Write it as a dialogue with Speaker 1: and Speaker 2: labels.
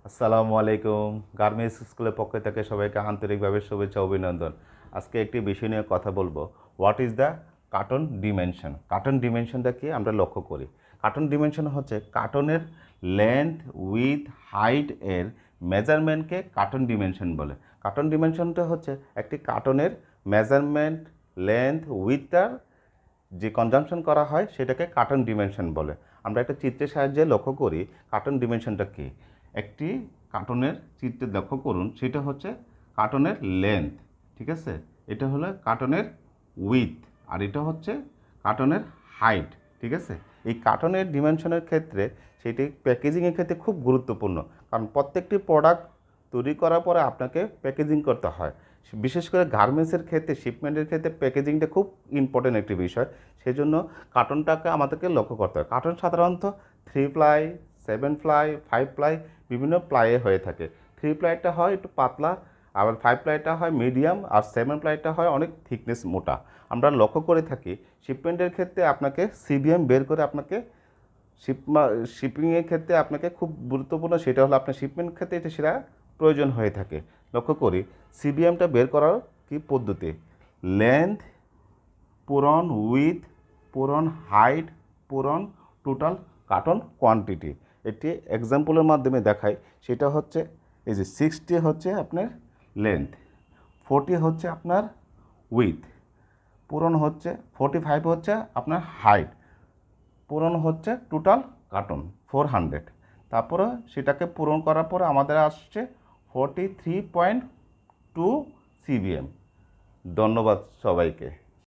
Speaker 1: আসসালামু আলাইকুম। গার্মেন্টস স্কুলের পক্ষ থেকে সবাইকে আন্তরিকভাবে শুভেচ্ছা অভিনন্দন। আজকে একটি বিষয় নিয়ে কথা বলবো। What is the carton dimension? Carton ডিমেনশনটা কি আমরা লক্ষ্য করি। কার্টন ডিমেনশন হচ্ছে কার্টনের লেন্থ, উইথ, হাইট এর মেজারমেন্টকে কার্টন ডিমেনশন বলে। কার্টন ডিমেনশনটা হচ্ছে একটি কার্টনের মেজারমেন্ট, লেন্থ, উইথটার যে কনজাম্পশন করা হয় সেটাকে কার্টন ডিমেনশন বলে। আমরা একটা চিত্রের সাহায্যে লক্ষ্য করি কার্টন ডিমেনশনটা কী। একটি কার্টনের চিত্রে লক্ষ্য করুন, সেটা হচ্ছে কার্টনের লেন্থ, ঠিক আছে। এটা হলো কার্টনের উইথ, আর এটা হচ্ছে কার্টনের হাইট, ঠিক আছে। এই কার্টনের ডিমেনশনের ক্ষেত্রে সেটি প্যাকেজিংয়ের ক্ষেত্রে খুব গুরুত্বপূর্ণ, কারণ প্রত্যেকটি প্রোডাক্ট তৈরি করার পরে আপনাকে প্যাকেজিং করতে হয়। বিশেষ করে গার্মেন্টসের ক্ষেত্রে, শিপমেন্টের ক্ষেত্রে প্যাকেজিংটা খুব ইম্পর্টেন্ট একটি বিষয়। সেজন্য কার্টনটাকে আমাদেরকে লক্ষ্য করতে হয়। কার্টন সাধারণত 3 প্লাই, 7 প্লাই, 5 প্লাই বিভিন্ন প্লাইয়ে হয়ে থাকে। 3 প্লাইটা হয় একটু পাতলা, আবার 5 প্লাইটা হয় মিডিয়াম, আর 7 প্লাইটা হয় অনেক থিকনেস মোটা। আমরা লক্ষ্য করে থাকি শিপমেন্টের ক্ষেত্রে আপনাকে সিবিএম বের করে আপনাকে শিপিংয়ের ক্ষেত্রে আপনাকে খুব গুরুত্বপূর্ণ, সেটা হলো আপনার শিপমেন্ট ক্ষেত্রে এটা সেটা প্রয়োজন হয়ে থাকে। লক্ষ্য করি সিবিএমটা বের করার কি পদ্ধতি: লেন্থ পূরণ উইথ পূরণ হাইট পূরণ টোটাল কার্টন কোয়ান্টিটি। এটি এক্সাম্পলের মাধ্যমে দেখাই। সেটা হচ্ছে এই যে 60 হচ্ছে আপনার লেন্থ, 40 হচ্ছে আপনার উইথ, পূরণ হচ্ছে 45 হচ্ছে আপনার হাইট, পূরণ হচ্ছে টোটাল কার্টন 400। তারপরে সেটাকে পূরণ করার পরে আমাদের আসছে 43.2 সিবিএম। ধন্যবাদ সবাইকে।